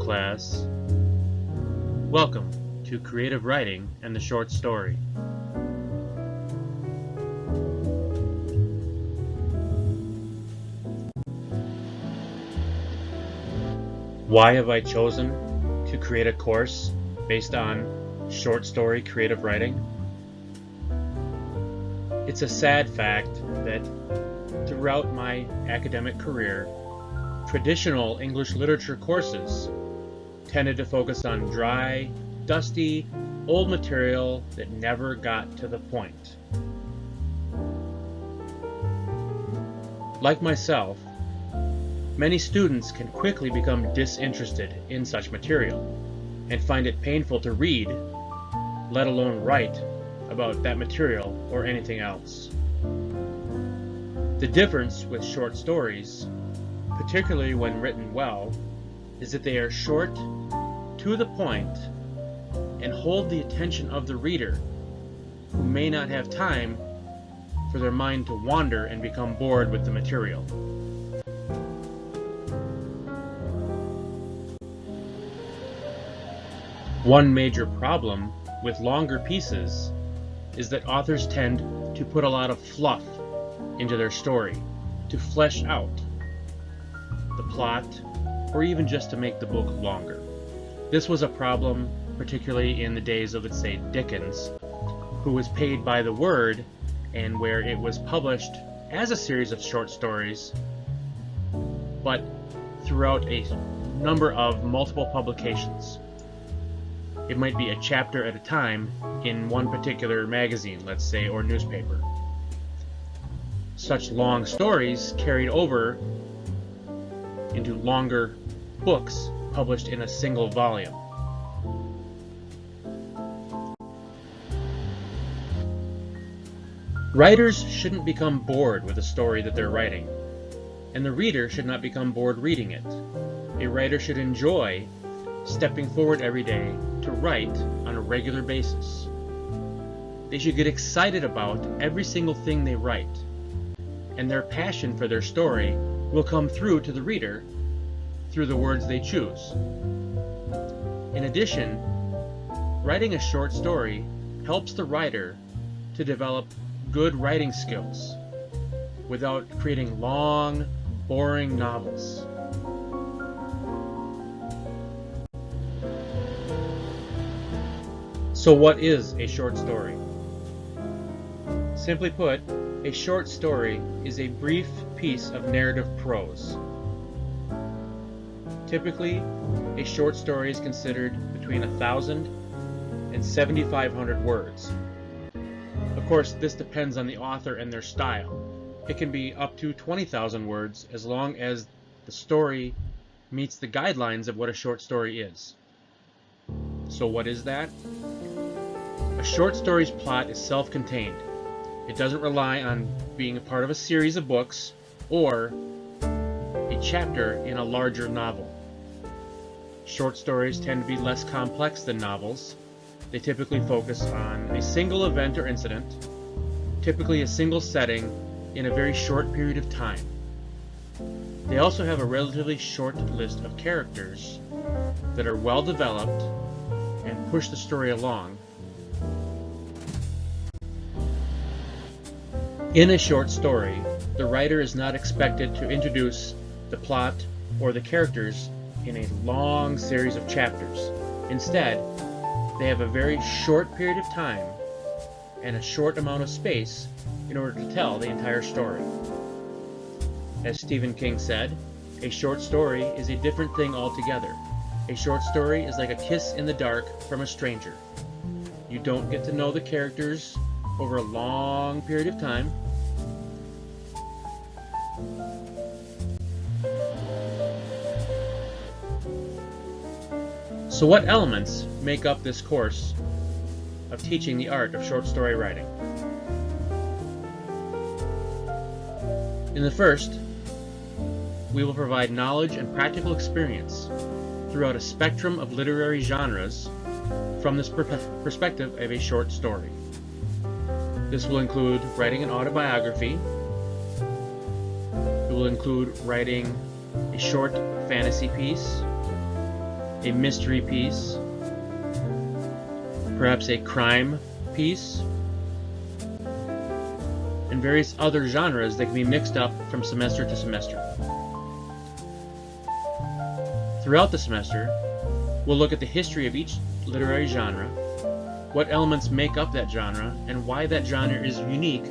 class. Welcome to Creative Writing and the Short Story. Why have I chosen to create a course based on short story creative writing? It's a sad fact that throughout my academic career, traditional English literature courses tended to focus on dry, dusty, old material that never got to the point. Like myself, many students can quickly become disinterested in such material and find it painful to read, let alone write, about that material or anything else. The difference with short stories, particularly when written well, is that they are short, to the point, and hold the attention of the reader, who may not have time for their mind to wander and become bored with the material. One major problem with longer pieces is that authors tend to put a lot of fluff into their story to flesh out the plot, or even just to make the book longer. This was a problem particularly in the days of, let's say, Dickens, who was paid by the word, and where it was published as a series of short stories, but throughout a number of multiple publications. It might be a chapter at a time in one particular magazine, let's say, or newspaper. Such long stories carried over into longer books published in a single volume. Writers shouldn't become bored with a story that they're writing, and the reader should not become bored reading it. A writer should enjoy stepping forward every day to write on a regular basis. They should get excited about every single thing they write, and their passion for their story will come through to the reader through the words they choose. In addition, writing a short story helps the writer to develop good writing skills without creating long, boring novels. So what is a short story? Simply put, a short story is a brief piece of narrative prose. Typically, a short story is considered between 1,000 and 7,500 words. Of course, this depends on the author and their style. It can be up to 20,000 words as long as the story meets the guidelines of what a short story is. So what is that? A short story's plot is self-contained. It doesn't rely on being a part of a series of books or a chapter in a larger novel. Short stories tend to be less complex than novels. They typically focus on a single event or incident, typically a single setting, in a very short period of time. They also have a relatively short list of characters that are well developed and push the story along. In a short story, the writer is not expected to introduce the plot or the characters in a long series of chapters. Instead, they have a very short period of time and a short amount of space in order to tell the entire story. As Stephen King said, a short story is a different thing altogether. A short story is like a kiss in the dark from a stranger. You don't get to know the characters over a long period of time. So what elements make up this course of teaching the art of short story writing? In the first, we will provide knowledge and practical experience throughout a spectrum of literary genres from this perspective of a short story. This will include writing an autobiography. It will include writing a short fantasy piece, a mystery piece, perhaps a crime piece, and various other genres that can be mixed up from semester to semester. Throughout the semester, we'll look at the history of each literary genre, what elements make up that genre, and why that genre is unique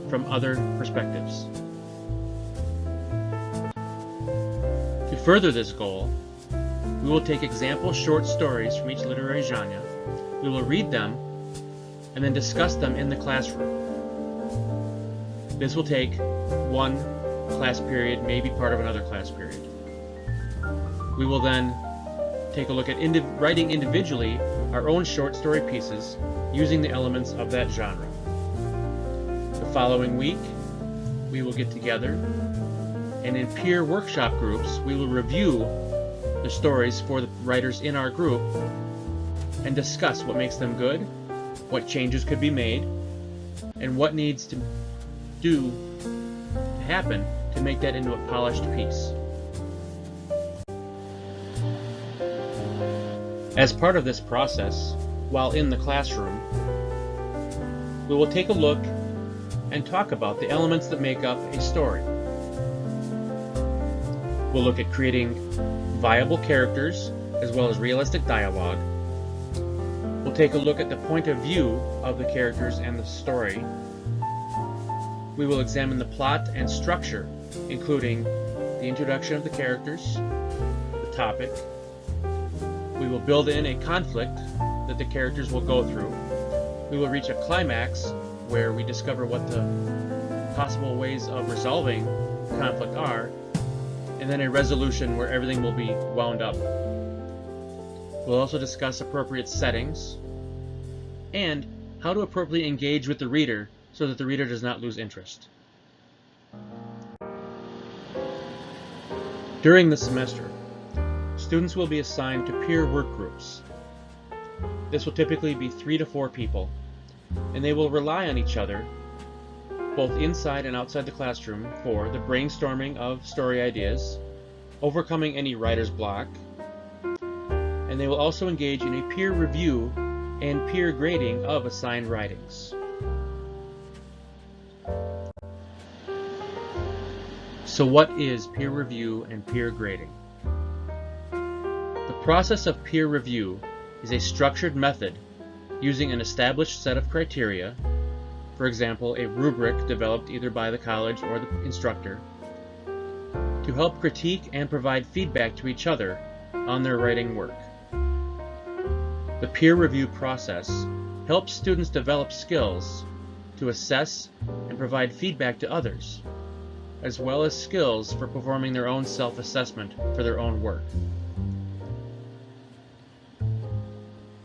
from other perspectives. To further this goal, we will take example short stories from each literary genre, we will read them, and then discuss them in the classroom. This will take one class period, maybe part of another class period. We will then take a look at writing individually our own short story pieces using the elements of that genre. The following week, we will get together, and in peer workshop groups, we will review the stories for the writers in our group and discuss what makes them good, what changes could be made, and what needs to happen to make that into a polished piece. As part of this process, while in the classroom, we will take a look and talk about the elements that make up a story. We'll look at creating viable characters as well as realistic dialogue. We'll take a look at the point of view of the characters and the story. We will examine the plot and structure, including the introduction of the characters, the topic. We will build in a conflict that the characters will go through. We will reach a climax where we discover what the possible ways of resolving conflict are, and then a resolution where everything will be wound up. We'll also discuss appropriate settings and how to appropriately engage with the reader so that the reader does not lose interest. During the semester, students will be assigned to peer work groups. This will typically be 3 to 4 people, and they will rely on each other, both inside and outside the classroom, for the brainstorming of story ideas, overcoming any writer's block, and they will also engage in a peer review and peer grading of assigned writings. So what is peer review and peer grading? The process of peer review is a structured method using an established set of criteria, for example, a rubric developed either by the college or the instructor, to help critique and provide feedback to each other on their writing work. The peer review process helps students develop skills to assess and provide feedback to others, as well as skills for performing their own self-assessment for their own work.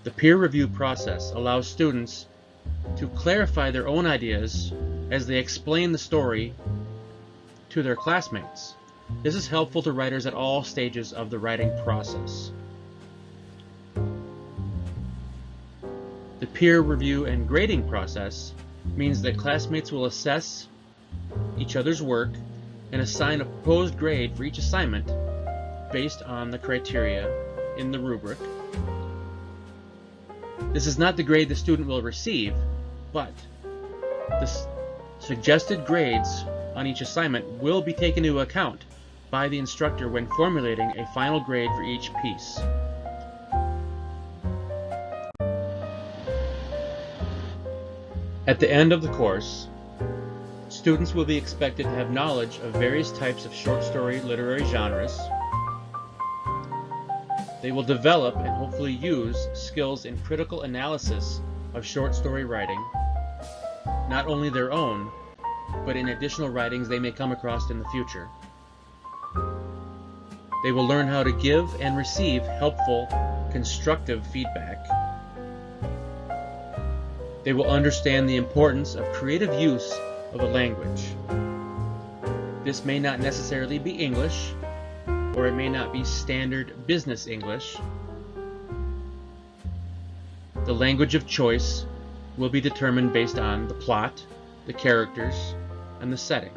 The peer review process allows students to clarify their own ideas as they explain the story to their classmates. This is helpful to writers at all stages of the writing process. The peer review and grading process means that classmates will assess each other's work and assign a proposed grade for each assignment based on the criteria in the rubric. This is not the grade the student will receive, but the suggested grades on each assignment will be taken into account by the instructor when formulating a final grade for each piece. At the end of the course, students will be expected to have knowledge of various types of short story literary genres. They will develop and hopefully use skills in critical analysis of short story writing, not only their own, but in additional writings they may come across in the future. They will learn how to give and receive helpful, constructive feedback. They will understand the importance of creative use of a language. This may not necessarily be English, or it may not be standard business English. The language of choice will be determined based on the plot, the characters, and the setting.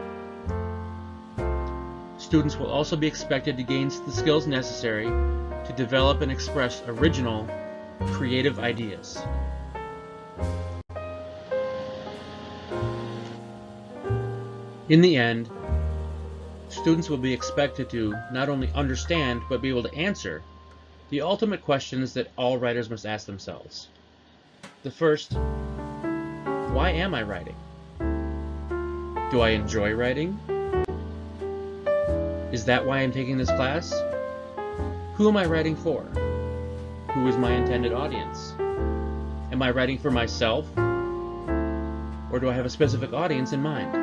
Students will also be expected to gain the skills necessary to develop and express original, creative ideas. In the end, students will be expected to not only understand but be able to answer the ultimate questions that all writers must ask themselves. The first, why am I writing? Do I enjoy writing? Is that why I'm taking this class? Who am I writing for? Who is my intended audience? Am I writing for myself? Or do I have a specific audience in mind?